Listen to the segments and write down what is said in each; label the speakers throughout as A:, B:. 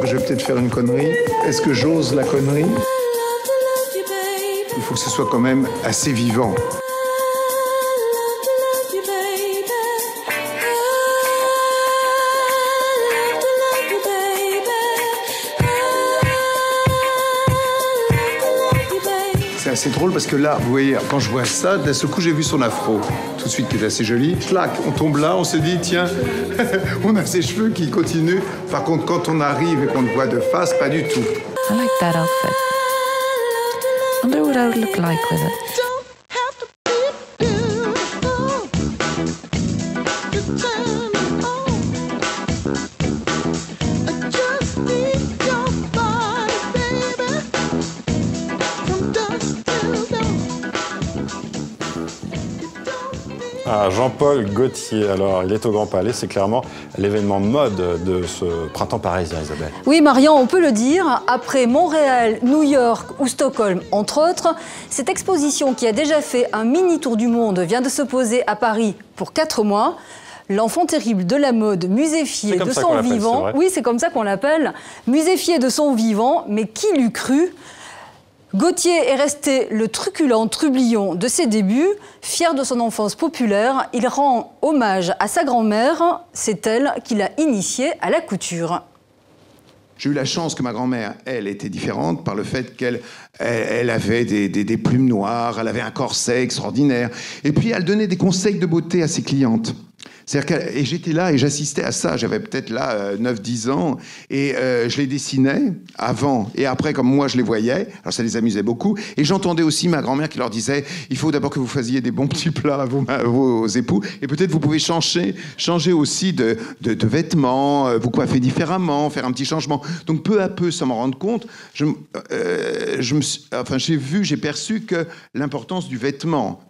A: Je vais peut-être faire une connerie. Est-ce que j'ose la connerie? Il faut que ce soit quand même assez vivant. C'est assez drôle parce que là, vous voyez, quand je vois ça, d'un seul coup, j'ai vu son afro, tout de suite, qui est assez joli. Clac, on tombe là, on se dit, tiens, on a ses cheveux qui continuent. Par contre, quand on arrive et qu'on le voit de face, pas du tout.
B: I like that outfit. I wonder what I would look like with it.
C: Ah, Jean-Paul Gaultier, alors il est au Grand Palais, c'est clairement l'événement mode de ce printemps parisien, Isabelle.
D: Oui, Marion, on peut le dire, après Montréal, New York ou Stockholm, entre autres, cette exposition qui a déjà fait un mini-tour du monde vient de se poser à Paris pour 4 mois. L'enfant terrible de la mode, muséfié de son vivant. Oui, c'est comme ça qu'on l'appelle. Muséfié de son vivant, mais qui l'eût cru? Gaultier est resté le truculent trublion de ses débuts. Fier de son enfance populaire, il rend hommage à sa grand-mère. C'est elle qui l'a initié à la couture.
A: J'ai eu la chance que ma grand-mère, elle, était différente par le fait qu'elle avait des plumes noires, elle avait un corset extraordinaire. Et puis, elle donnait des conseils de beauté à ses clientes. Et j'étais là et j'assistais à ça. J'avais peut-être là 9-10 ans et je les dessinais avant et après comme moi je les voyais. Alors ça les amusait beaucoup. Et j'entendais aussi ma grand-mère qui leur disait « Il faut d'abord que vous fassiez des bons petits plats à vos époux et peut-être vous pouvez changer aussi de vêtements, vous coiffer différemment, faire un petit changement. » Donc peu à peu, sans m'en rendre compte, j'ai perçu que l'importance du vêtement.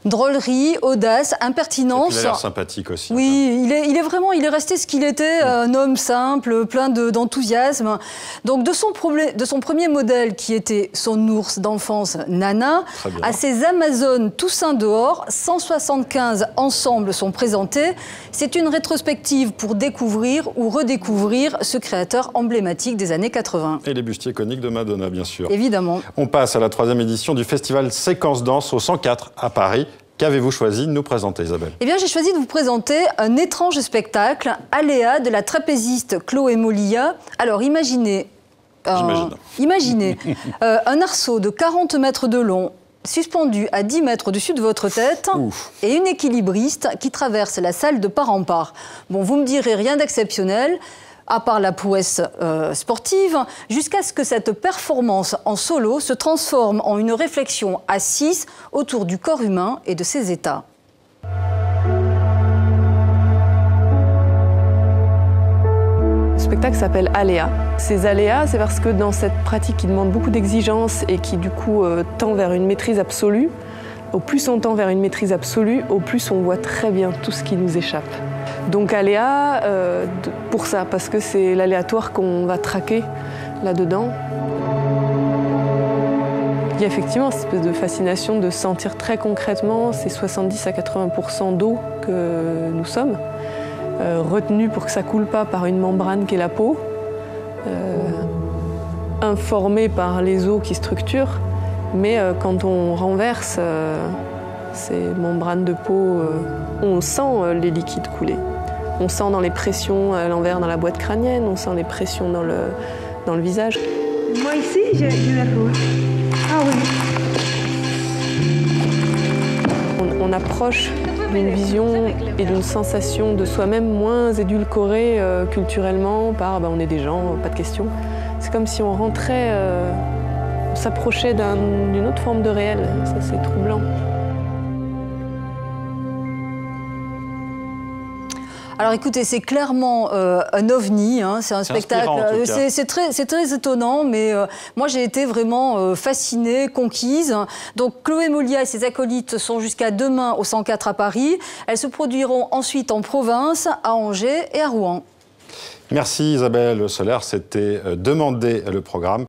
D: Drôlerie, audace, impertinence.
C: Il a l'air sympathique aussi.
D: Oui, il est resté ce qu'il était, un homme simple, plein d'enthousiasme. Donc de son premier modèle, qui était son ours d'enfance, Nana, à ses Amazones Toussaint dehors, 175 ensembles sont présentés. C'est une rétrospective pour découvrir ou redécouvrir ce créateur emblématique des années 80.
C: Et les bustiers iconiques de Madonna, bien sûr.
D: Évidemment.
C: On passe à la 3e édition du festival Séquence Danse au 104 à Paris. Qu'avez-vous choisi de nous présenter, Isabelle? Eh
D: bien, j'ai choisi de vous présenter un étrange spectacle, Aléa, de la trapéziste Chloé Molia. Alors, imaginez un arceau de 40 mètres de long, suspendu à 10 mètres au-dessus de votre tête, et une équilibriste qui traverse la salle de part en part. Bon, vous me direz rien d'exceptionnel, à part la prouesse sportive, jusqu'à ce que cette performance en solo se transforme en une réflexion à 6 autour du corps humain et de ses états.
E: Le spectacle s'appelle Aléa. Ces aléas, c'est parce que dans cette pratique qui demande beaucoup d'exigences et qui du coup tend vers une maîtrise absolue, au plus on tend vers une maîtrise absolue, au plus on voit très bien tout ce qui nous échappe. Donc aléa, pour ça, parce que c'est l'aléatoire qu'on va traquer là-dedans. Il y a effectivement cette espèce de fascination de sentir très concrètement ces 70 à 80% d'eau que nous sommes, retenus pour que ça ne coule pas par une membrane qu'est la peau, informés par les os qui structurent, mais quand on renverse ces membranes de peau, on sent les liquides couler. On sent dans les pressions à l'envers dans la boîte crânienne, on sent les pressions dans le visage.
F: Moi ici, j'ai la peau. Ah oui.
E: On approche d'une vision et d'une sensation de soi-même moins édulcorée culturellement par on est des gens, pas de question. C'est comme si on rentrait, on s'approchait d'une autre forme de réel. Ça, c'est troublant.
D: Alors écoutez, c'est clairement un ovni, hein, c'est un spectacle, c'est très étonnant, mais moi j'ai été vraiment fascinée, conquise. Donc Chloé Molia et ses acolytes sont jusqu'à demain au 104 à Paris. Elles se produiront ensuite en province, à Angers et à Rouen.
C: Merci Isabelle Soler, c'était Demander le programme.